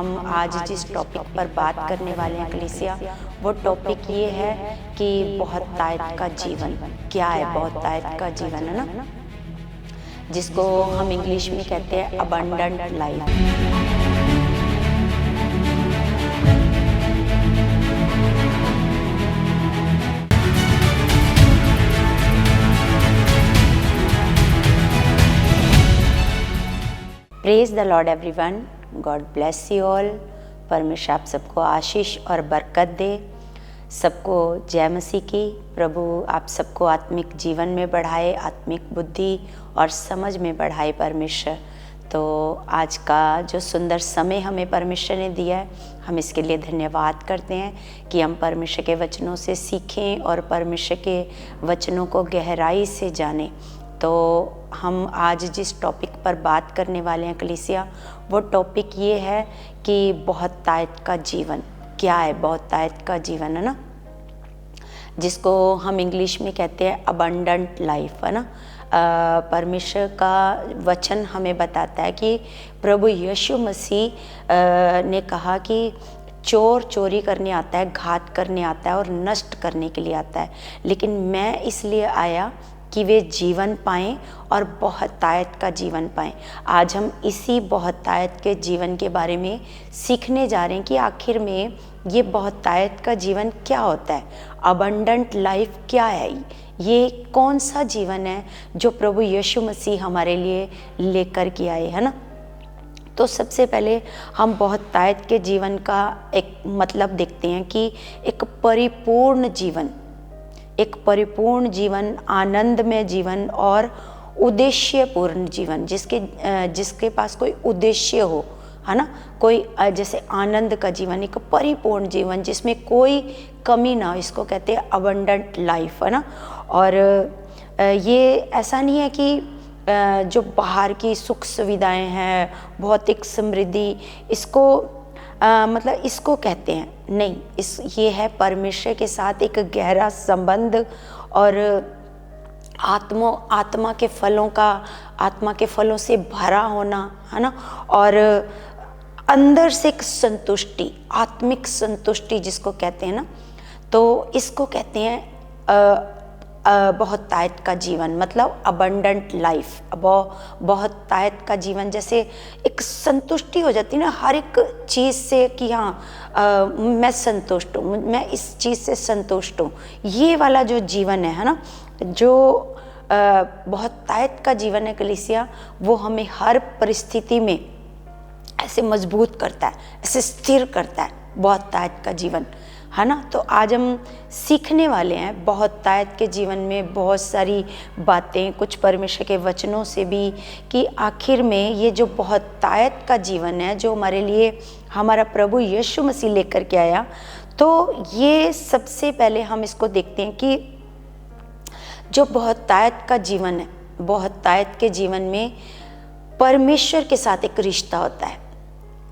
हम आज जिस टॉपिक पर बात करने वाले हैं कलीसिया, वो टॉपिक ये है कि बहुतायत का जीवन क्या है। बहुतायत का जीवन है ना, जिसको हम इंग्लिश में कहते हैं abundant life. Praise the Lord everyone, God bless you all. परमेश्वर आप सबको आशीष और बरकत दे। सबको जय मसीह की। प्रभु आप सबको आत्मिक जीवन में बढ़ाए, आत्मिक बुद्धि और समझ में बढ़ाए परमेश्वर। तो आज का जो सुंदर समय हमें परमेश्वर ने दिया है, हम इसके लिए धन्यवाद करते हैं कि हम परमेश्वर के वचनों से सीखें और परमेश्वर के वचनों को गहराई से जानें। तो हम आज जिस टॉपिक पर बात करने वाले हैं कलीसिया, वो टॉपिक ये है कि बहुतायत का जीवन क्या है। बहुतायत का जीवन है ना, जिसको हम इंग्लिश में कहते हैं अबंडेंट लाइफ है ना। परमेश्वर का वचन हमें बताता है कि प्रभु यीशु मसीह ने कहा कि चोर चोरी करने आता है, घात करने आता है और नष्ट करने के लिए आता है, लेकिन मैं इसलिए आया कि वे जीवन पाएं और बहुतायत का जीवन पाएं। आज हम इसी बहुतायत के जीवन के बारे में सीखने जा रहे हैं कि आखिर में ये बहुतायत का जीवन क्या होता है, अबंडेंट लाइफ क्या है, ये कौन सा जीवन है जो प्रभु यीशु मसीह हमारे लिए लेकर के आए, है ना। तो सबसे पहले हम बहुतायत के जीवन का एक मतलब देखते हैं कि एक परिपूर्ण जीवन, एक परिपूर्ण जीवन, आनंदमय जीवन और उद्देश्यपूर्ण जीवन, जिसके पास कोई उद्देश्य हो, है ना। कोई जैसे आनंद का जीवन, एक परिपूर्ण जीवन जिसमें कोई कमी ना हो, इसको कहते हैं अबंडेंट लाइफ, है ना। और ये ऐसा नहीं है कि जो बाहर की सुख सुविधाएं हैं, भौतिक समृद्धि, इसको मतलब इसको कहते हैं, नहीं। ये है परमेश्वर के साथ एक गहरा संबंध और आत्मा के फलों से भरा होना, है ना। और अंदर से एक संतुष्टि, आत्मिक संतुष्टि जिसको कहते हैं ना, तो इसको कहते हैं बहुतायत का जीवन, मतलब अबंडेंट लाइफ। बहुतायत का जीवन जैसे एक संतुष्टि हो जाती है ना हर एक चीज़ से कि हाँ मैं संतुष्ट हूँ, मैं इस चीज़ से संतुष्ट हूँ। ये वाला जो जीवन है ना, जो बहुतायत का जीवन है कलीसिया, वो हमें हर परिस्थिति में ऐसे मजबूत करता है, ऐसे स्थिर करता है, बहुतायत का जीवन, है ना। तो आज हम सीखने वाले हैं बहुतायत के जीवन में बहुत सारी बातें, कुछ परमेश्वर के वचनों से भी, कि आखिर में ये जो बहुतायत का जीवन है जो हमारे लिए हमारा प्रभु यीशु मसीह लेकर के आया, तो ये सबसे पहले हम इसको देखते हैं कि जो बहुतायत का जीवन है, बहुतायत के जीवन में परमेश्वर के साथ एक रिश्ता होता है।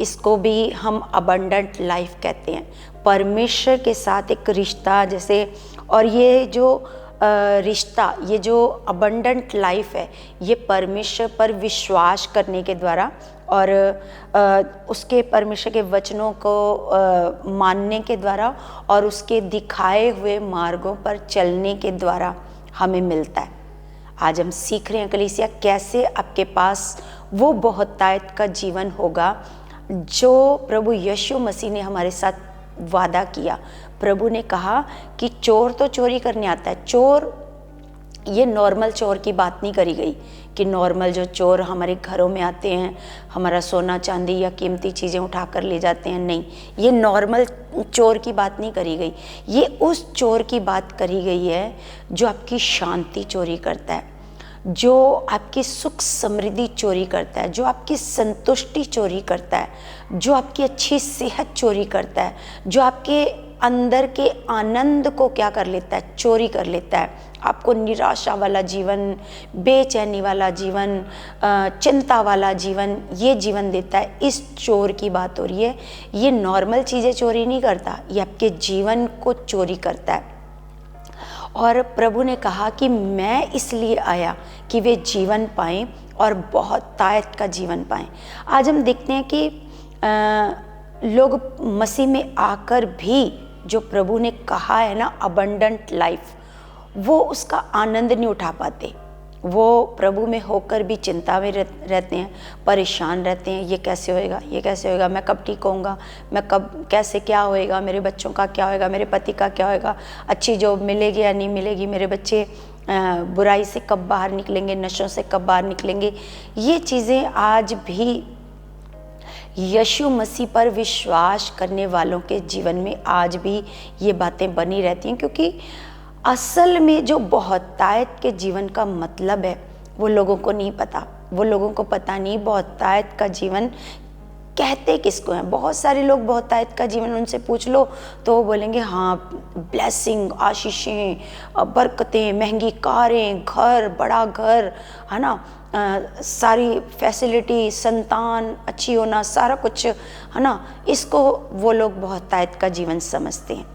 इसको भी हम अबंडेंट लाइफ कहते हैं, परमेश्वर के साथ एक रिश्ता जैसे। और ये जो रिश्ता, ये जो अबंडेंट लाइफ है, ये परमेश्वर पर विश्वास करने के द्वारा और उसके परमेश्वर के वचनों को मानने के द्वारा और उसके दिखाए हुए मार्गों पर चलने के द्वारा हमें मिलता है। आज हम सीख रहे हैं कलीसिया, कैसे आपके पास वो बहुतायत का जीवन होगा जो प्रभु यीशु मसीह ने हमारे साथ वादा किया। प्रभु ने कहा कि चोर तो चोरी करने आता है। चोर, ये नॉर्मल चोर की बात नहीं करी गई कि नॉर्मल जो चोर हमारे घरों में आते हैं, हमारा सोना चांदी या कीमती चीज़ें उठा कर ले जाते हैं, नहीं, ये नॉर्मल चोर की बात नहीं करी गई। ये उस चोर की बात करी गई है जो आपकी शांति चोरी करता है, जो आपकी सुख समृद्धि चोरी करता है, जो आपकी संतुष्टि चोरी करता है, जो आपकी अच्छी सेहत चोरी करता है, जो आपके अंदर के आनंद को क्या कर लेता है, चोरी कर लेता है। आपको निराशा वाला जीवन, बेचैनी वाला जीवन, चिंता वाला जीवन, ये जीवन देता है। इस चोर की बात हो रही है। ये नॉर्मल चीज़ें चोरी नहीं करता, ये आपके जीवन को चोरी करता है। और प्रभु ने कहा कि मैं इसलिए आया कि वे जीवन पाएं और बहुतायत का जीवन पाएं। आज हम देखते हैं कि लोग मसीह में आकर भी जो प्रभु ने कहा है ना अबंडेंट लाइफ, वो उसका आनंद नहीं उठा पाते। वो प्रभु में होकर भी चिंता में रहते हैं, परेशान रहते हैं, ये कैसे होएगा, ये कैसे होएगा, मैं कब ठीक होऊंगा, मैं कब कैसे क्या होएगा, मेरे बच्चों का क्या होएगा, मेरे पति का क्या होएगा, अच्छी जॉब मिलेगी या नहीं मिलेगी, मेरे बच्चे बुराई से कब बाहर निकलेंगे, नशों से कब बाहर निकलेंगे। ये चीज़ें आज भी यीशु मसीह पर विश्वास करने वालों के जीवन में आज भी ये बातें बनी रहती हैं, क्योंकि असल में जो बहुतायत के जीवन का मतलब है वो लोगों को नहीं पता। वो लोगों को पता नहीं बहुतायत का जीवन कहते किसको हैं। बहुत सारे लोग बहुतायत का जीवन उनसे पूछ लो तो वो बोलेंगे हाँ, ब्लेसिंग, आशीषें, बरकतें, महंगी कारें, घर, बड़ा घर, है ना, सारी फैसिलिटी, संतान अच्छी होना, सारा कुछ, है ना, इसको वो लोग बहुतायत का जीवन समझते हैं।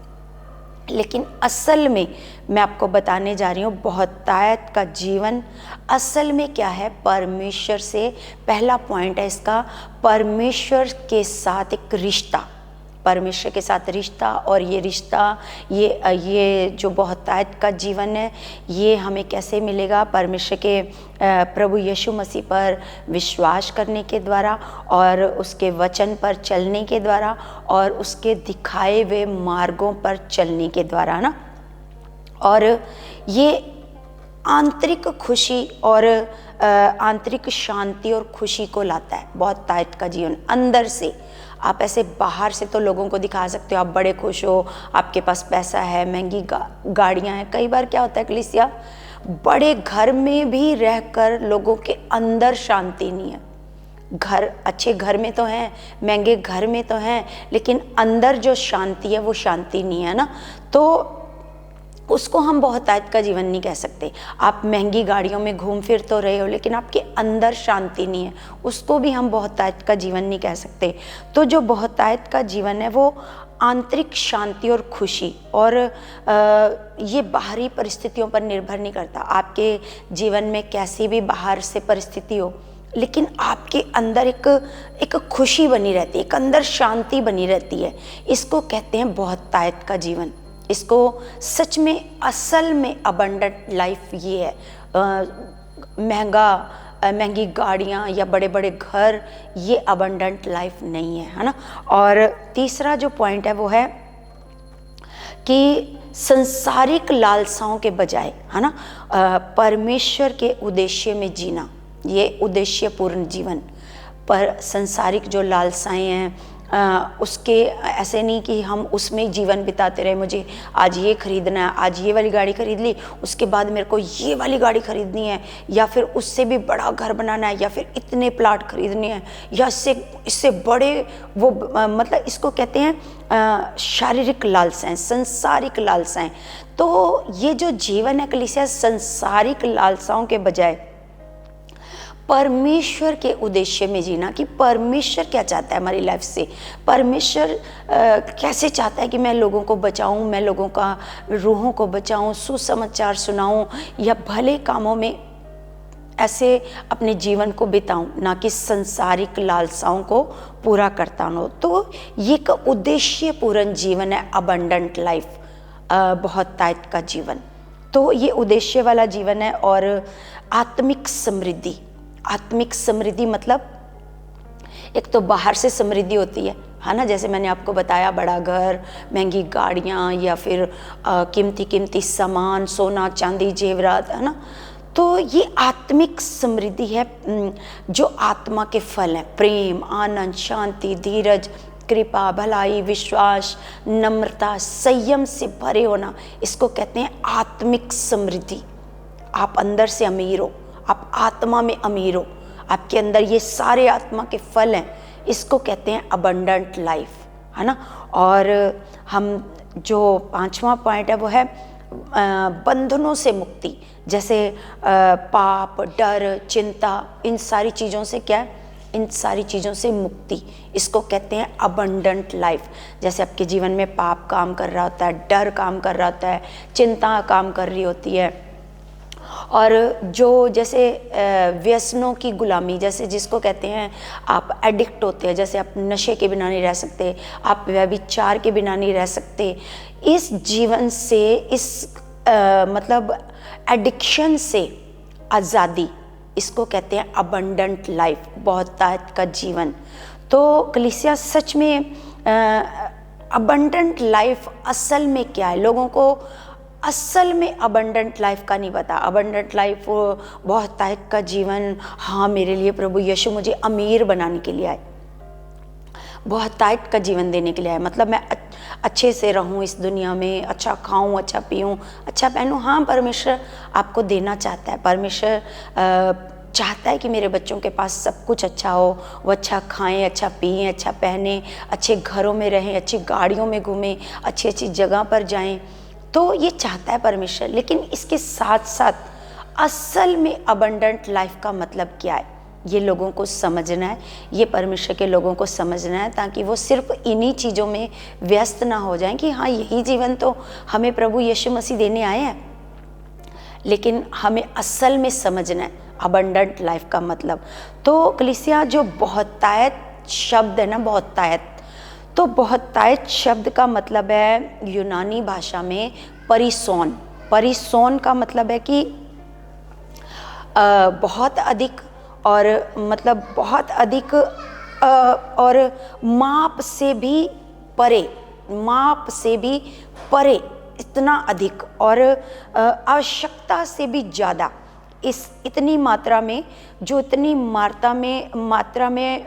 लेकिन असल में मैं आपको बताने जा रही हूँ बहुतायत का जीवन असल में क्या है। परमेश्वर से, पहला पॉइंट है इसका, परमेश्वर के साथ एक रिश्ता, परमेश्वर के साथ रिश्ता। और ये रिश्ता, ये जो बहुतायत का जीवन है, ये हमें कैसे मिलेगा? परमेश्वर के प्रभु यीशु मसीह पर विश्वास करने के द्वारा, और उसके वचन पर चलने के द्वारा, और उसके दिखाए हुए मार्गों पर चलने के द्वारा ना। और ये आंतरिक खुशी और आंतरिक शांति और खुशी को लाता है बहुतायत का जीवन अंदर से। आप ऐसे बाहर से तो लोगों को दिखा सकते हो आप बड़े खुश हो, आपके पास पैसा है, महंगी गाड़ियाँ हैं। कई बार क्या होता है कलीसिया, बड़े घर में भी रहकर लोगों के अंदर शांति नहीं है। घर अच्छे घर में तो हैं, महंगे घर में तो हैं, लेकिन अंदर जो शांति है वो शांति नहीं है ना, तो उसको हम बहुतायत का जीवन नहीं कह सकते। आप महंगी गाड़ियों में घूम फिर तो रहे हो, लेकिन आपके अंदर शांति नहीं है, उसको भी हम बहुतायत का जीवन नहीं कह सकते। तो जो बहुतायत का जीवन है वो आंतरिक शांति और खुशी, और ये बाहरी परिस्थितियों पर निर्भर नहीं करता। आपके जीवन में कैसी भी बाहर से परिस्थिति हो, लेकिन आपके अंदर एक खुशी बनी रहती है, एक अंदर शांति बनी रहती है। इसको कहते हैं बहुतायत का जीवन। इसको सच में असल में अबंडेंट लाइफ ये है। महंगी गाड़ियाँ या बड़े बड़े घर, ये अबंडेंट लाइफ नहीं है ना। और तीसरा जो पॉइंट है वो है कि संसारिक लालसाओं के बजाय, है ना, परमेश्वर के उद्देश्य में जीना, ये उद्देश्यपूर्ण जीवन। पर संसारिक जो लालसाएं हैं, उसके ऐसे नहीं कि हम उसमें जीवन बिताते रहे, मुझे आज ये खरीदना है, आज ये वाली गाड़ी खरीद ली, उसके बाद मेरे को ये वाली गाड़ी खरीदनी है, या फिर उससे भी बड़ा घर बनाना है, या फिर इतने प्लाट खरीदने हैं, या इससे बड़े वो, मतलब इसको कहते हैं शारीरिक लालसाएं, संसारिक लालसाएं। तो ये जो जीवन है कलीसिया, संसारिक लालसाओं के बजाय परमेश्वर के उद्देश्य में जीना, कि परमेश्वर क्या चाहता है हमारी लाइफ से, परमेश्वर कैसे चाहता है कि मैं लोगों को बचाऊं, मैं लोगों का रूहों को बचाऊं, सुसमाचार सुनाऊं, या भले कामों में ऐसे अपने जीवन को बिताऊं, ना कि संसारिक लालसाओं को पूरा करता हूं। तो ये एक उद्देश्यपूर्ण जीवन है, अबंडेंट लाइफ, बहुतायत का जीवन। तो ये उद्देश्य वाला जीवन है। और आत्मिक समृद्धि, आत्मिक समृद्धि मतलब एक तो बाहर से समृद्धि होती है ना, जैसे मैंने आपको बताया, बड़ा घर, महंगी गाड़ियाँ, या फिर कीमती सामान, सोना चांदी जेवरात, है ना। तो ये आत्मिक समृद्धि है, जो आत्मा के फल हैं, प्रेम, आनंद, शांति, धीरज, कृपा, भलाई, विश्वास, नम्रता, संयम से भरे होना, इसको कहते हैं आत्मिक समृद्धि। आप अंदर से अमीर हो, आप आत्मा में अमीर हो, आपके अंदर ये सारे आत्मा के फल हैं, इसको कहते हैं अबंडेंट लाइफ, है ना। और हम जो पांचवा पॉइंट है वो है बंधनों से मुक्ति, जैसे पाप, डर, चिंता, इन सारी चीज़ों से क्या है, इन सारी चीज़ों से मुक्ति, इसको कहते हैं अबंडेंट लाइफ। जैसे आपके जीवन में पाप काम कर रहा होता है, डर काम कर रहा होता है, चिंता काम कर रही होती है, और जो जैसे व्यसनों की गुलामी, जैसे जिसको कहते हैं आप एडिक्ट होते हैं, जैसे आप नशे के बिना नहीं रह सकते, आप व्यभिचार के बिना नहीं रह सकते, इस जीवन से, इस मतलब एडिक्शन से आज़ादी, इसको कहते हैं अबंडेंट लाइफ, बहुतायत का जीवन। तो कलीसिया सच में अबंडेंट लाइफ असल में क्या है, लोगों को असल में अबंडेंट लाइफ का नहीं पता। अबंडेंट लाइफ बहुतायत का जीवन, हाँ मेरे लिए प्रभु यीशु मुझे अमीर बनाने के लिए आए, बहुतायत का जीवन देने के लिए आए, मतलब मैं अच्छे से रहूं इस दुनिया में, अच्छा खाऊं, अच्छा पीऊं, अच्छा पहनूं। हाँ, परमेश्वर आपको देना चाहता है, परमेश्वर चाहता है कि मेरे बच्चों के पास सब कुछ अच्छा हो, वो अच्छा खाएं, अच्छा पिएं, अच्छा पहने, अच्छे घरों में रहें, अच्छी गाड़ियों में घूमें, अच्छी अच्छी जगह पर जाएं, तो ये चाहता है परमेश्वर। लेकिन इसके साथ साथ असल में अबंडेंट लाइफ का मतलब क्या है, ये लोगों को समझना है, ये परमेश्वर के लोगों को समझना है, ताकि वो सिर्फ इन्हीं चीज़ों में व्यस्त ना हो जाएं कि हाँ यही जीवन तो हमें प्रभु यीशु मसीह देने आए हैं। लेकिन हमें असल में समझना है अबंडेंट लाइफ का मतलब। तो कलीसिया जो बहुतायत शब्द है ना, बहुतायत, तो बहुतायत शब्द का मतलब है यूनानी भाषा में परिसोन। परिसोन का मतलब है कि बहुत अधिक, और मतलब बहुत अधिक और माप से भी परे, माप से भी परे, इतना अधिक, और आवश्यकता से भी ज़्यादा, इस इतनी मात्रा में, जो इतनी मात्रा में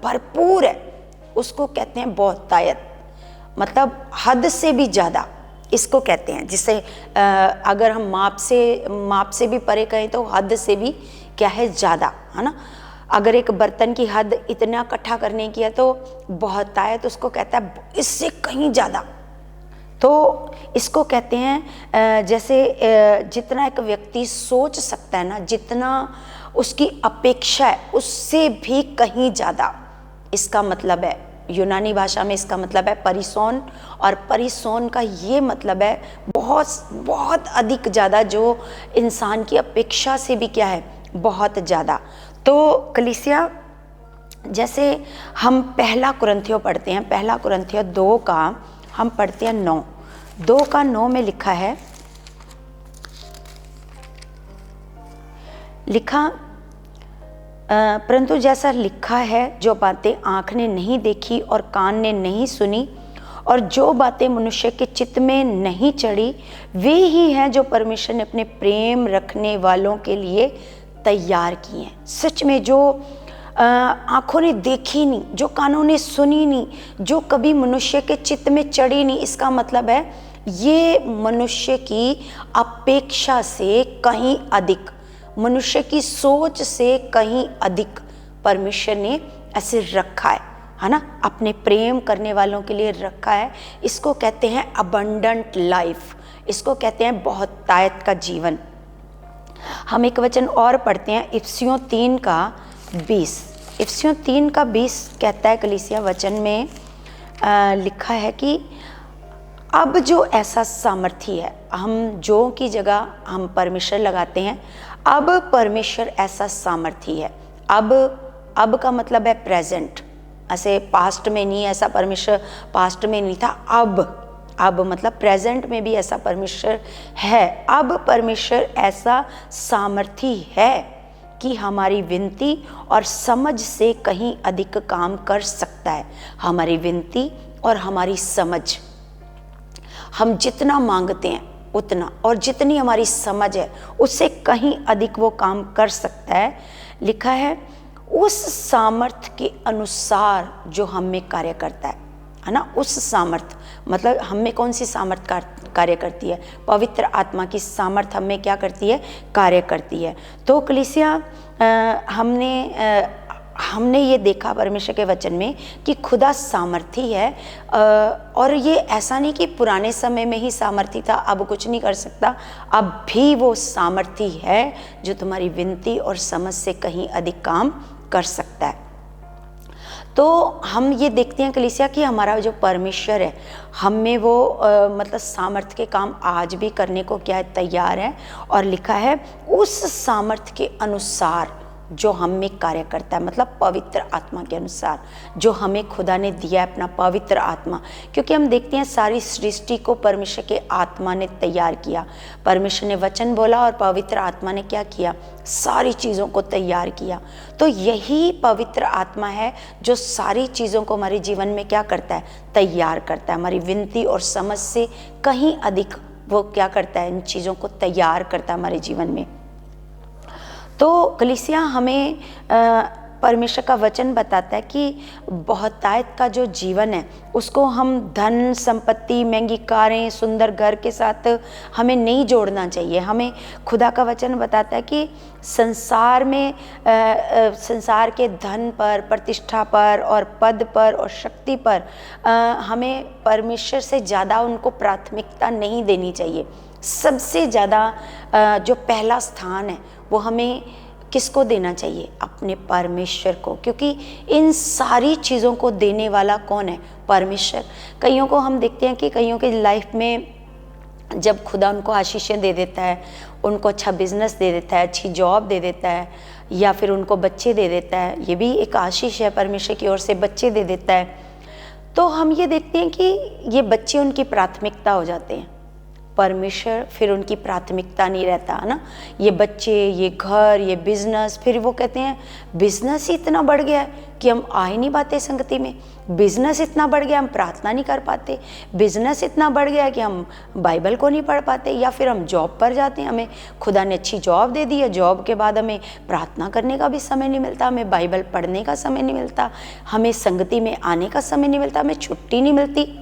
भरपूर है, उसको कहते हैं बहुतायत, मतलब हद से भी ज़्यादा इसको कहते हैं। जिसे अगर हम माप से भी परे कहें तो हद से भी क्या है, ज़्यादा, है ना। अगर एक बर्तन की हद इतना इकट्ठा करने की है तो बहुतायत उसको कहता है इससे कहीं ज़्यादा। तो इसको कहते हैं जैसे जितना एक व्यक्ति सोच सकता है ना, जितना उसकी अपेक्षा है उससे भी कहीं ज़्यादा, इसका मतलब है यूनानी भाषा में इसका मतलब है परिसोन। और परिसोन का ये मतलब है बहुत बहुत अधिक ज़्यादा, जो इंसान की अपेक्षा से भी क्या है, बहुत ज़्यादा। तो कलीसिया जैसे हम पहला कुरिन्थियों पढ़ते हैं, पहला कुरिन्थियों 2 का हम पढ़ते हैं 9, 2 का 9 में लिखा है, परंतु जैसा लिखा है, जो बातें आँख ने नहीं देखी और कान ने नहीं सुनी और जो बातें मनुष्य के चित्त में नहीं चढ़ी, वे ही हैं जो परमेश्वर ने अपने प्रेम रखने वालों के लिए तैयार किए हैं। सच में जो आँखों ने देखी नहीं, जो कानों ने सुनी नहीं, जो कभी मनुष्य के चित्त में चढ़ी नहीं, इसका मतलब है ये मनुष्य की अपेक्षा से कहीं अधिक, मनुष्य की सोच से कहीं अधिक परमेश्वर ने ऐसे रखा है ना, अपने प्रेम करने वालों के लिए रखा है। इसको कहते हैं अबंडेंट लाइफ, इसको कहते हैं बहुतायत का जीवन। हम एक वचन और पढ़ते हैं, इफिसियों 3 का 20। इफिसियों 3 का 20 कहता है, कलीसिया वचन में लिखा है कि अब जो ऐसा सामर्थी है, हम जो की जगह हम परमेश्वर लगाते हैं, अब परमेश्वर ऐसा सामर्थी है। अब का मतलब है प्रेजेंट, ऐसे पास्ट में नहीं, ऐसा परमेश्वर पास्ट में नहीं था, अब मतलब प्रेजेंट में भी ऐसा परमेश्वर है। अब परमेश्वर ऐसा सामर्थी है कि हमारी विनती और समझ से कहीं अधिक काम कर सकता है। हमारी विनती और हमारी समझ, हम जितना मांगते हैं उतना, और जितनी हमारी समझ है उससे कहीं अधिक वो काम कर सकता है। लिखा है उस सामर्थ के अनुसार जो हम में कार्य करता है ना। उस सामर्थ मतलब हम में कौन सी सामर्थ कार्य करती है? पवित्र आत्मा की सामर्थ हम में क्या करती है? कार्य करती है। तो कलीसिया हमने ये देखा परमेश्वर के वचन में कि खुदा सामर्थी है, और ये ऐसा नहीं कि पुराने समय में ही सामर्थी था, अब कुछ नहीं कर सकता, अब भी वो सामर्थी है जो तुम्हारी विनती और समझ से कहीं अधिक काम कर सकता है। तो हम ये देखते हैं कलीसिया कि हमारा जो परमेश्वर है, हम में वो मतलब सामर्थ्य के काम आज भी करने को क्या है, तैयार है। और लिखा है उस सामर्थ्य के अनुसार जो हम में कार्य करता है, मतलब पवित्र आत्मा के अनुसार जो हमें खुदा ने दिया है, अपना पवित्र आत्मा। क्योंकि हम देखते हैं सारी सृष्टि को परमेश्वर के आत्मा ने तैयार किया। परमेश्वर ने वचन बोला और पवित्र आत्मा ने क्या किया, सारी चीज़ों को तैयार किया। तो यही पवित्र आत्मा है जो सारी चीज़ों को हमारे जीवन में क्या करता है, तैयार करता है। हमारी विनती और समझ से कहीं अधिक वो क्या करता है, इन चीज़ों को तैयार करता है हमारे जीवन में। तो कलीसिया हमें परमेश्वर का वचन बताता है कि बहुतायत का जो जीवन है उसको हम धन संपत्ति, महंगी कारें, सुंदर घर के साथ हमें नहीं जोड़ना चाहिए। हमें खुदा का वचन बताता है कि संसार में संसार के धन पर, प्रतिष्ठा पर और पद पर और शक्ति पर हमें परमेश्वर से ज़्यादा उनको प्राथमिकता नहीं देनी चाहिए। सबसे ज़्यादा जो पहला स्थान है वो हमें किसको देना चाहिए, अपने परमेश्वर को। क्योंकि इन सारी चीज़ों को देने वाला कौन है, परमेश्वर। कईयों को हम देखते हैं कि कईयों की लाइफ में जब खुदा उनको आशीषें दे देता है, उनको अच्छा बिजनेस दे देता है, अच्छी जॉब दे देता है, या फिर उनको बच्चे दे देता है, ये भी एक आशीष है परमेश्वर की ओर से, बच्चे दे देता है। तो हम ये देखते हैं कि ये बच्चे उनकी प्राथमिकता हो जाते हैं, परमेश्वर फिर उनकी प्राथमिकता नहीं रहता है ना। ये बच्चे, ये घर, ये बिजनेस, फिर वो कहते हैं बिजनेस ही इतना बढ़ गया है कि हम आ ही नहीं पाते संगति में, बिजनेस इतना बढ़ गया हम प्रार्थना नहीं कर पाते, बिजनेस इतना बढ़ गया कि हम बाइबल को नहीं पढ़ पाते, या फिर हम जॉब पर जाते हैं, हमें खुदा ने अच्छी जॉब दे दी है, जॉब के बाद हमें प्रार्थना करने का भी समय नहीं मिलता, हमें बाइबल पढ़ने का समय नहीं मिलता, हमें संगति में आने का समय नहीं मिलता, हमें छुट्टी नहीं मिलती।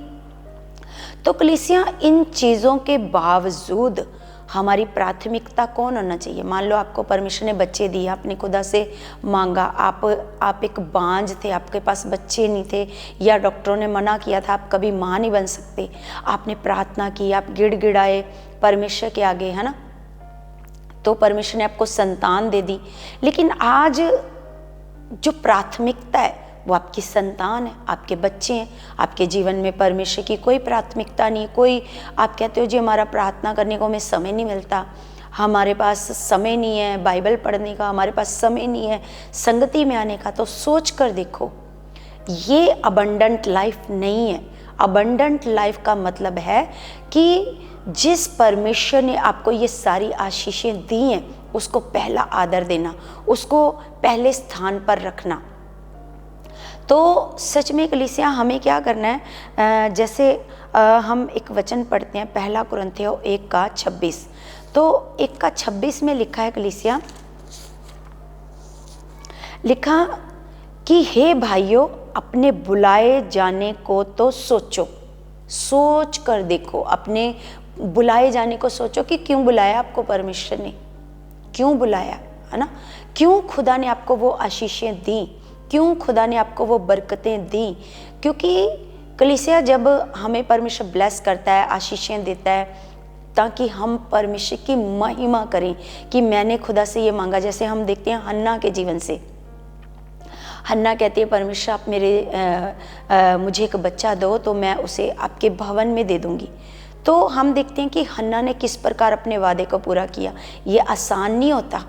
तो कलीसिया इन चीज़ों के बावजूद हमारी प्राथमिकता कौन होना चाहिए। मान लो आपको परमेश्वर ने बच्चे दिए, आपने खुदा से मांगा, आप एक बांझ थे, आपके पास बच्चे नहीं थे, या डॉक्टरों ने मना किया था आप कभी माँ नहीं बन सकते, आपने प्रार्थना की, आप गिड़गिड़ाए परमेश्वर के आगे, है ना, तो परमेश्वर ने आपको संतान दे दी। लेकिन आज जो प्राथमिकता है वो आपकी संतान है, आपके बच्चे हैं। आपके जीवन में परमेश्वर की कोई प्राथमिकता नहीं, कोई आप कहते हो जी हमारा प्रार्थना करने को हमें समय नहीं मिलता, हमारे पास समय नहीं है बाइबल पढ़ने का, हमारे पास समय नहीं है संगति में आने का। तो सोच कर देखो, ये अबंडेंट लाइफ नहीं है। अबंडेंट लाइफ का मतलब है कि जिस परमेश्वर ने आपको ये सारी आशीषें दी हैं उसको पहला आदर देना, उसको पहले स्थान पर रखना। तो सच में कलीसिया हमें क्या करना है, जैसे हम एक वचन पढ़ते हैं पहला कुरिन्थियों 1:26। तो 1:26 में लिखा है कलीसिया, लिखा कि हे भाइयों अपने बुलाए जाने को तो सोचो, सोच कर देखो, अपने बुलाए जाने को सोचो कि क्यों बुलाया आपको परमेश्वर ने, क्यों बुलाया, है ना, क्यों खुदा ने आपको वो आशीषें दी, क्यों खुदा ने आपको वो बरकतें दी। क्योंकि कलीसिया जब हमें परमेश्वर ब्लेस करता है, आशीषें देता है, ताकि हम परमेश्वर की महिमा करें कि मैंने खुदा से ये मांगा। जैसे हम देखते हैं हन्ना के जीवन से, हन्ना कहती है परमेश्वर आप मुझे एक बच्चा दो तो मैं उसे आपके भवन में दे दूंगी। तो हम देखते हैं कि हन्ना ने किस प्रकार अपने वादे को पूरा किया। ये आसान नहीं होता,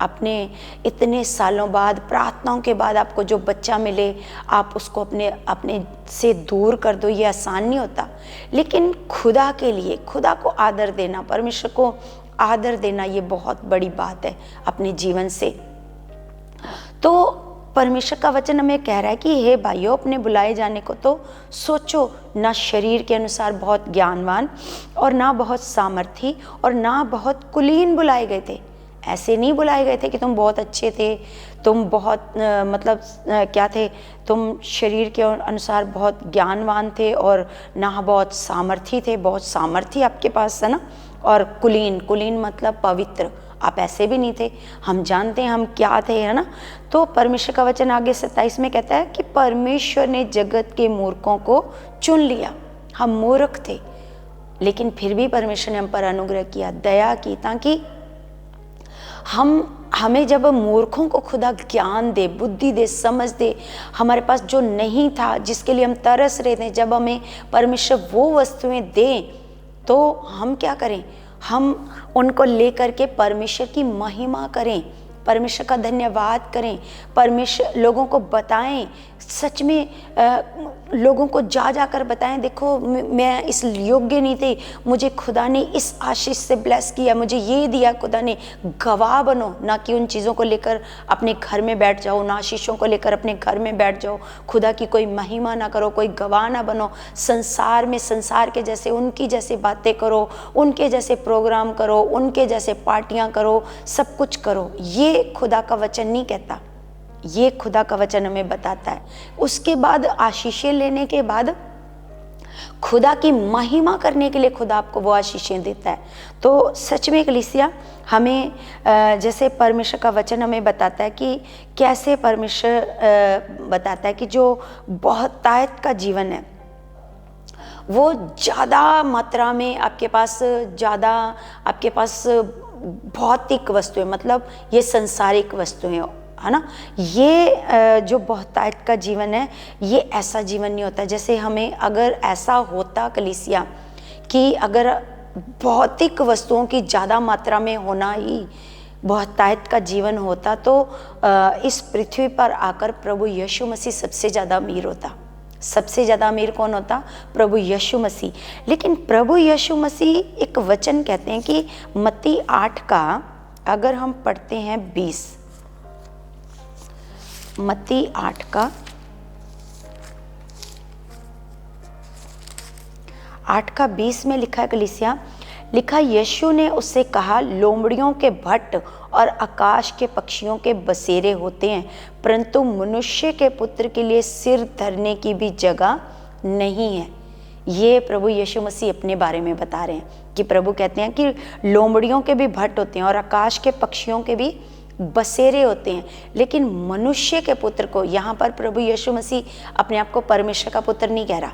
अपने इतने सालों बाद, प्रार्थनाओं के बाद आपको जो बच्चा मिले आप उसको अपने से दूर कर दो, ये आसान नहीं होता। लेकिन खुदा के लिए, खुदा को आदर देना, परमेश्वर को आदर देना, ये बहुत बड़ी बात है अपने जीवन से। तो परमेश्वर का वचन हमें कह रहा है कि हे भाइयों अपने बुलाए जाने को तो सोचो, ना शरीर के अनुसार बहुत ज्ञानवान और ना बहुत सामर्थी और ना बहुत कुलीन बुलाए गए थे। ऐसे नहीं बुलाए गए थे कि तुम बहुत अच्छे थे, तुम बहुत क्या थे, तुम शरीर के अनुसार बहुत ज्ञानवान थे और ना बहुत सामर्थी थे, बहुत सामर्थी आपके पास है ना, और कुलीन मतलब पवित्र, आप ऐसे भी नहीं थे। हम जानते हैं हम क्या थे, है ना। तो परमेश्वर का वचन आगे 27 में कहता है कि परमेश्वर ने जगत के मूर्खों को चुन लिया। हम मूर्ख थे लेकिन फिर भी परमेश्वर ने हम पर अनुग्रह किया, दया की, ताकि हम हमें जब मूर्खों को खुदा ज्ञान दे, बुद्धि दे, समझ दे, हमारे पास जो नहीं था, जिसके लिए हम तरस रहे थे, जब हमें परमेश्वर वो वस्तुएं दें, तो हम क्या करें? हम उनको लेकर के परमेश्वर की महिमा करें, परमेश्वर का धन्यवाद करें, परमेश्वर लोगों को बताएं, सच में लोगों को जा जा कर बताएं, देखो मैं इस योग्य नहीं थी, मुझे खुदा ने इस आशीष से ब्लेस किया, मुझे ये दिया खुदा ने। गवाह बनो, ना कि उन चीज़ों को लेकर अपने घर में बैठ जाओ, उन आशीषों को लेकर अपने घर में बैठ जाओ, खुदा की कोई महिमा ना करो, कोई गवाह ना बनो। संसार में संसार के जैसे, उनकी जैसे बातें करो, उनके जैसे प्रोग्राम करो, उनके जैसे पार्टियां करो, सब कुछ करो। ये खुदा का वचन नहीं कहता, ये खुदा का वचन हमें बताता है। उसके बाद आशीषें लेने के बाद खुदा की महिमा करने के लिए खुदा आपको वो आशीषें देता है। तो सच में कलीसिया, हमें जैसे परमेश्वर का वचन हमें बताता है कि कैसे परमेश्वर बताता है कि जो बहुतायत का जीवन है वो ज़्यादा मात्रा में आपके पास, ज़्यादा आपके पास भौतिक वस्तुएं, मतलब ये संसारिक वस्तुएं, है ना। ये जो बहुतायत का जीवन है, ये ऐसा जीवन नहीं होता। जैसे हमें अगर ऐसा होता कलीसिया कि अगर भौतिक वस्तुओं की ज़्यादा मात्रा में होना ही बहुतायत का जीवन होता, तो इस पृथ्वी पर आकर प्रभु यीशु मसीह सबसे ज़्यादा अमीर होता। सबसे ज़्यादा अमीर कौन होता? प्रभु यीशु मसीह। लेकिन प्रभु यीशु मसीह एक वचन कहते हैं कि मत्ती 8 का अगर हम पढ़ते हैं 20, मत्ती 8 का 20 में लिखा है कलीसिया, लिखा, यीशु ने उससे कहा, लोमड़ियों के भट्ट और आकाश के पक्षियों के बसेरे होते हैं, परंतु मनुष्य के पुत्र के लिए सिर धरने की भी जगह नहीं है। ये प्रभु यीशु मसीह अपने बारे में बता रहे हैं कि प्रभु कहते हैं कि लोमड़ियों के भी भट्ट होते हैं और आकाश के पक्षियों के भी बसेरे होते हैं, लेकिन मनुष्य के पुत्र को, यहाँ पर प्रभु यीशु मसीह अपने आप को परमेश्वर का पुत्र नहीं कह रहा।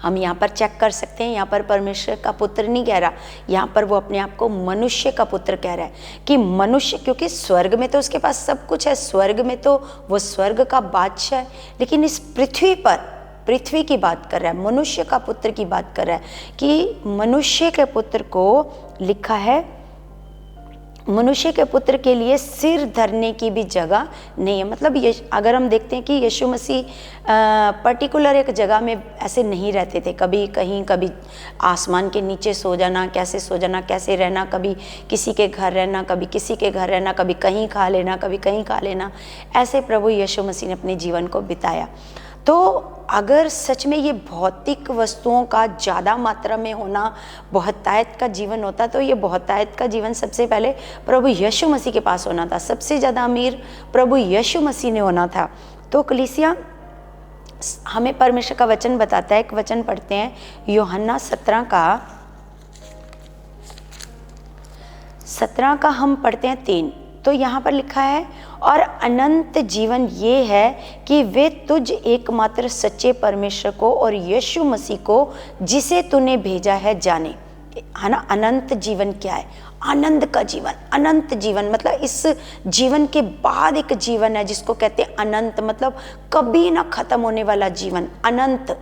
हम यहाँ पर चेक कर सकते हैं, यहाँ पर परमेश्वर का पुत्र नहीं कह रहा, यहाँ पर वो अपने आप को मनुष्य का पुत्र कह रहा है कि मनुष्य, क्योंकि स्वर्ग में तो उसके पास सब कुछ है, स्वर्ग में तो वो स्वर्ग का बादशाह है, लेकिन इस पृथ्वी पर, पृथ्वी की बात कर रहा है, मनुष्य का पुत्र की बात कर रहा है कि मनुष्य के पुत्र को लिखा है, मनुष्य के पुत्र के लिए सिर धरने की भी जगह नहीं है। मतलब ये अगर हम देखते हैं कि यीशु मसीह पर्टिकुलर एक जगह में ऐसे नहीं रहते थे, कभी कहीं, कभी आसमान के नीचे सो जाना, कैसे सो जाना, कैसे रहना, कभी किसी के घर रहना, कभी किसी के घर रहना, कभी कहीं खा लेना, कभी कहीं खा लेना, ऐसे प्रभु यीशु मसीह ने अपने जीवन को बिताया। तो अगर सच में ये भौतिक वस्तुओं का ज़्यादा मात्रा में होना बहुतायत का जीवन होता, तो ये बहुतायत का जीवन सबसे पहले प्रभु यीशु मसीह के पास होना था। सबसे ज़्यादा अमीर प्रभु यीशु मसीह ने होना था। तो कलीसिया, हमें परमेश्वर का वचन बताता है, एक वचन पढ़ते हैं यूहन्ना 17 का हम पढ़ते हैं 3। तो यहाँ पर लिखा है, और अनंत जीवन ये है कि वे तुझ एकमात्र सच्चे परमेश्वर को और यीशु मसीह को जिसे तूने भेजा है जाने, है ना। अनंत जीवन क्या है? आनंद का जीवन। अनंत जीवन मतलब इस जीवन के बाद एक जीवन है जिसको कहते हैं अनंत, मतलब कभी ना खत्म होने वाला जीवन। अनंत,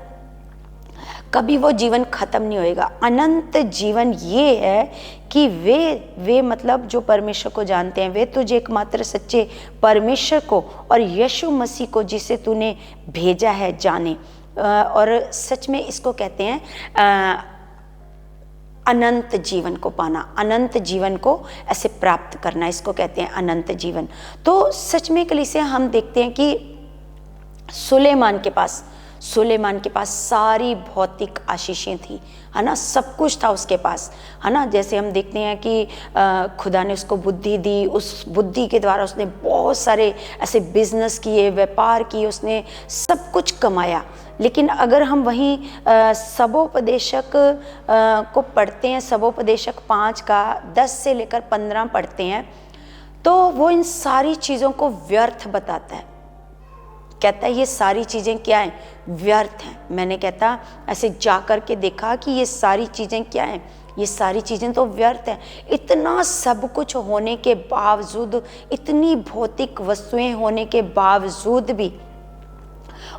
कभी वो जीवन खत्म नहीं होएगा। अनंत जीवन ये है कि वे मतलब जो परमेश्वर को जानते हैं, वे तुझे एकमात्र सच्चे परमेश्वर को और यीशु मसीह को जिसे तूने भेजा है जाने। और सच में इसको कहते हैं अनंत जीवन को पाना, अनंत जीवन को ऐसे प्राप्त करना, इसको कहते हैं अनंत जीवन। तो सच में कलीसिया, हम देखते हैं कि सुलेमान के पास सारी भौतिक आशीषें थी, है ना, सब कुछ था उसके पास, है ना। जैसे हम देखते हैं कि खुदा ने उसको बुद्धि दी, उस बुद्धि के द्वारा उसने बहुत सारे ऐसे बिजनेस किए, व्यापार किए, उसने सब कुछ कमाया। लेकिन अगर हम वहीं सबोपदेशक को पढ़ते हैं, सबोपदेशक 5 का 10 से लेकर 15 पढ़ते हैं, तो वो इन सारी चीज़ों को व्यर्थ बताता है। कहता है ये सारी चीज़ें क्या हैं? व्यर्थ हैं। मैंने कहता ऐसे जा कर के देखा कि ये सारी चीज़ें क्या हैं? ये सारी चीज़ें तो व्यर्थ हैं। इतना सब कुछ होने के बावजूद, इतनी भौतिक वस्तुएं होने के बावजूद भी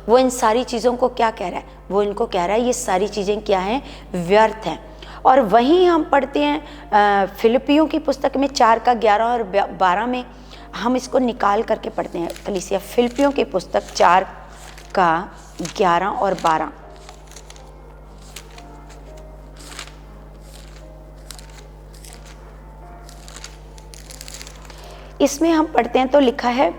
वो इन सारी चीज़ों को क्या कह रहा है? वो इनको कह रहा है ये सारी चीज़ें क्या हैं? व्यर्थ हैं। और वहीं हम पढ़ते हैं फिलिपियों की पुस्तक में 4 का 11 और 12 में, हम इसको निकाल करके पढ़ते हैं कलीसिया। फिलिपियों की पुस्तक 4 का 11 और 12। इसमें हम पढ़ते हैं तो लिखा है,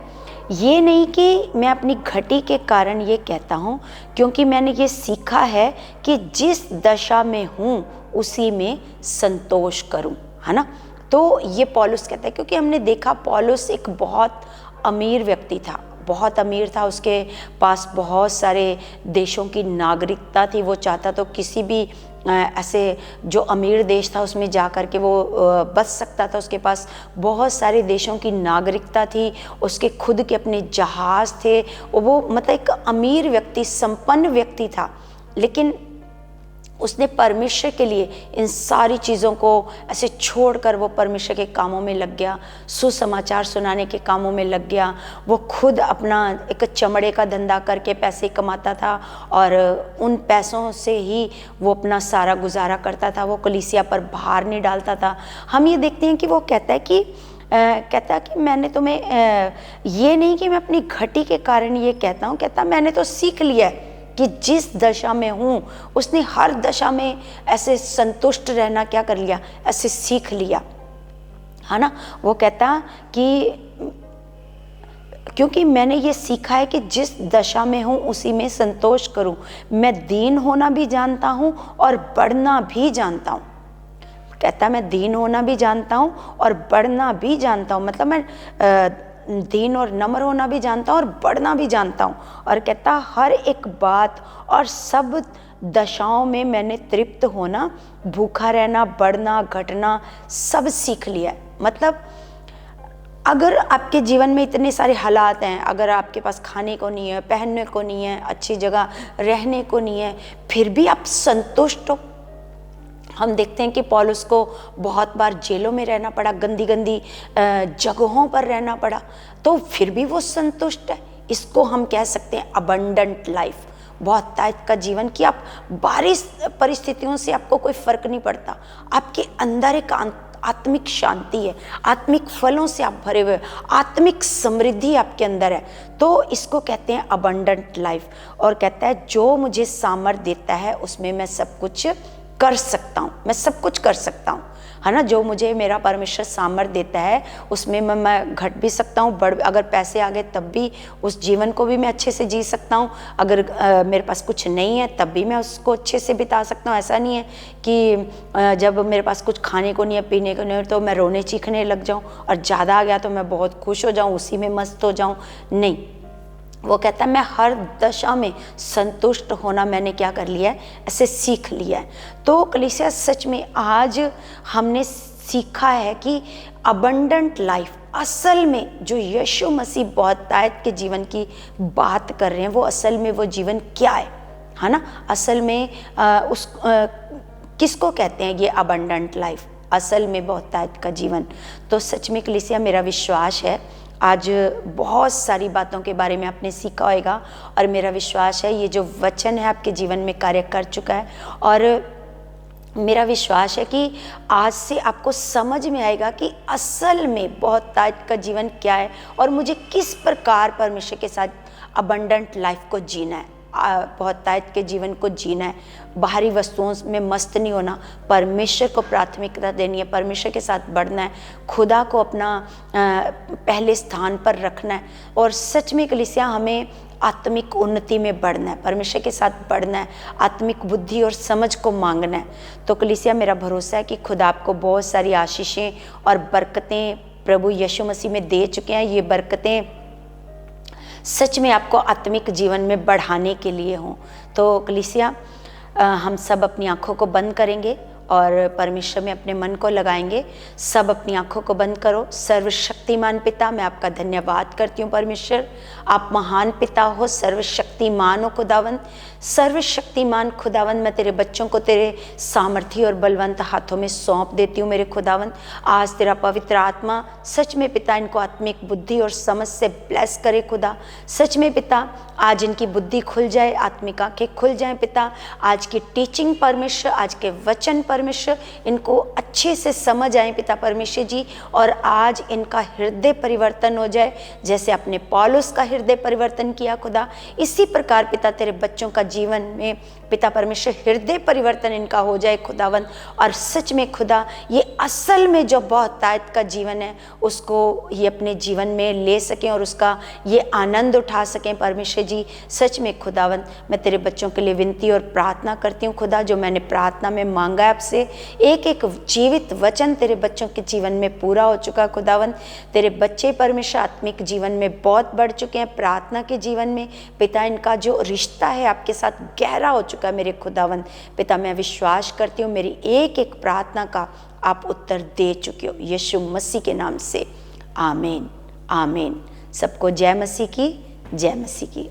ये नहीं कि मैं अपनी घटी के कारण ये कहता हूँ, क्योंकि मैंने ये सीखा है कि जिस दशा में हूँ उसी में संतोष करूँ, है ना। तो ये पौलुस कहता है, क्योंकि हमने देखा पौलुस एक बहुत अमीर व्यक्ति था, बहुत अमीर था, उसके पास बहुत सारे देशों की नागरिकता थी। वो चाहता तो किसी भी ऐसे जो अमीर देश था उसमें जा कर के वो बस सकता था। उसके पास बहुत सारे देशों की नागरिकता थी, उसके खुद के अपने जहाज़ थे। वो मतलब एक अमीर व्यक्ति, संपन्न व्यक्ति था। लेकिन उसने परमेश्वर के लिए इन सारी चीज़ों को ऐसे छोड़कर वो परमेश्वर के कामों में लग गया, सुसमाचार सुनाने के कामों में लग गया। वो खुद अपना एक चमड़े का धंधा करके पैसे कमाता था और उन पैसों से ही वो अपना सारा गुजारा करता था। वो कलीसिया पर भार नहीं डालता था। हम ये देखते हैं कि वो कहता है कि मैंने तुम्हें ये नहीं कि मैं अपनी घटी के कारण ये कहता हूँ, कहता मैंने तो सीख लिया है कि जिस दशा में हूँ उसने हर दशा में ऐसे संतुष्ट रहना क्या कर लिया, ऐसे सीख लिया, है ना। वो कहता कि क्योंकि मैंने ये सीखा है कि जिस दशा में हूँ उसी में संतोष करूँ। मैं दीन होना भी जानता हूँ और बढ़ना भी जानता हूँ। कहता मैं दीन होना भी जानता हूँ और बढ़ना भी जानता हूँ, मतलब मैं दीन और नम्र होना भी जानता हूँ और बढ़ना भी जानता हूँ। और कहता हर एक बात और सब दशाओं में मैंने तृप्त होना, भूखा रहना, बढ़ना, घटना सब सीख लिया है। मतलब अगर आपके जीवन में इतने सारे हालात हैं, अगर आपके पास खाने को नहीं है, पहनने को नहीं है, अच्छी जगह रहने को नहीं है, फिर भी आप संतुष्ट हो। हम देखते हैं कि पौलुस को बहुत बार जेलों में रहना पड़ा, गंदी गंदी जगहों पर रहना पड़ा, तो फिर भी वो संतुष्ट है। इसको हम कह सकते हैं अबंडेंट लाइफ, बहुत तायत का जीवन, कि आप बारिश परिस्थितियों से आपको कोई फर्क नहीं पड़ता। आपके अंदर एक आत्मिक शांति है, आत्मिक फलों से आप भरे हुए, आत्मिक समृद्धि आपके अंदर है। तो इसको कहते हैं अबंडेंट लाइफ। और कहता है जो मुझे सामर्थ देता है उसमें मैं सब कुछ कर सकता हूँ, मैं सब कुछ कर सकता हूँ, है ना। जो मुझे मेरा परमेश्वर सामर्थ देता है उसमें मैं घट भी सकता हूँ, बढ़, अगर पैसे आ गए तब भी उस जीवन को भी मैं अच्छे से जी सकता हूँ। अगर मेरे पास कुछ नहीं है तब भी मैं उसको अच्छे से बिता सकता हूँ। ऐसा नहीं है कि जब मेरे पास कुछ खाने को नहीं है, पीने को नहीं है, तो मैं रोने चीखने लग जाऊँ, और ज़्यादा आ गया तो मैं बहुत खुश हो जाऊँ, उसी में मस्त हो जाऊँ। नहीं, वो कहता है मैं हर दशा में संतुष्ट होना मैंने क्या कर लिया है, ऐसे सीख लिया है। तो कलीसिया सच में आज हमने सीखा है कि अबंडेंट लाइफ असल में जो यीशु मसीह बहुतायत के जीवन की बात कर रहे हैं, वो असल में वो जीवन क्या है ना। असल में किसको कहते हैं ये अबंडेंट लाइफ, असल में बहुतायत का जीवन। तो सच में कलीसिया मेरा विश्वास है आज बहुत सारी बातों के बारे में आपने सीखा होगा, और मेरा विश्वास है ये जो वचन है आपके जीवन में कार्य कर चुका है। और मेरा विश्वास है कि आज से आपको समझ में आएगा कि असल में बहुतायत का जीवन क्या है और मुझे किस प्रकार परमेश्वर के साथ अबंडेंट लाइफ को जीना है, बहुतायत के जीवन को जीना है। बाहरी वस्तुओं में मस्त नहीं होना, परमेश्वर को प्राथमिकता देनी है, परमेश्वर के साथ बढ़ना है, खुदा को अपना पहले स्थान पर रखना है। और सच में कलीसिया हमें आत्मिक उन्नति में बढ़ना है, परमेश्वर के साथ बढ़ना है, आत्मिक बुद्धि और समझ को मांगना है। तो कलीसिया मेरा भरोसा है कि खुदा आपको बहुत सारी आशीषें और बरकतें प्रभु यीशु मसीह में दे चुके हैं। ये बरकतें सच में आपको आत्मिक जीवन में बढ़ाने के लिए हों। तो कलीसिया हम सब अपनी आँखों को बंद करेंगे और परमेश्वर में अपने मन को लगाएंगे। सब अपनी आंखों को बंद करो। सर्वशक्तिमान पिता, मैं आपका धन्यवाद करती हूँ परमेश्वर, आप महान पिता हो, सर्वशक्तिमान हो खुदावंद। सर्वशक्तिमान खुदावंद, मैं तेरे बच्चों को तेरे सामर्थी और बलवंत हाथों में सौंप देती हूँ मेरे खुदावंद। आज तेरा पवित्र आत्मा सच में पिता इनको आत्मिक बुद्धि और समझ से ब्लेस करे खुदा। सच में पिता आज इनकी बुद्धि खुल जाए, आत्मिक आंखें खुल जाएं पिता। आज की टीचिंग परमेश्वर, आज के वचन परमेश्वर इनको अच्छे से समझ आए पिता परमेश्वर जी, और आज इनका हृदय परिवर्तन हो जाए जैसे आपने पौलुस का हृदय परिवर्तन किया खुदा। इसी प्रकार पिता तेरे बच्चों का जीवन में पिता परमेश्वर हृदय परिवर्तन इनका हो जाए खुदावंद। और सच में खुदा ये असल में जो बहुतायत का जीवन है उसको ये अपने जीवन में ले सकें और उसका ये आनंद उठा सकें परमेश्वर जी। सच में खुदावंद मैं तेरे बच्चों के लिए विनती और प्रार्थना करती हूँ खुदा, जो मैंने प्रार्थना में मांगा है आपसे, एक एक जीवित वचन तेरे बच्चों के जीवन में पूरा हो चुका खुदावंद। तेरे बच्चे परमेश्वर आत्मिक जीवन में बहुत बढ़ चुके हैं, प्रार्थना के जीवन में पिता इनका जो रिश्ता है आपके साथ गहरा हो चुका है मेरे खुदावंद। पिता मैं विश्वास करती हूँ मेरी एक एक प्रार्थना का आप उत्तर दे चुके हो, यीशु मसीह के नाम से आमीन आमीन। सबको जय मसीह की, जय मसीह की।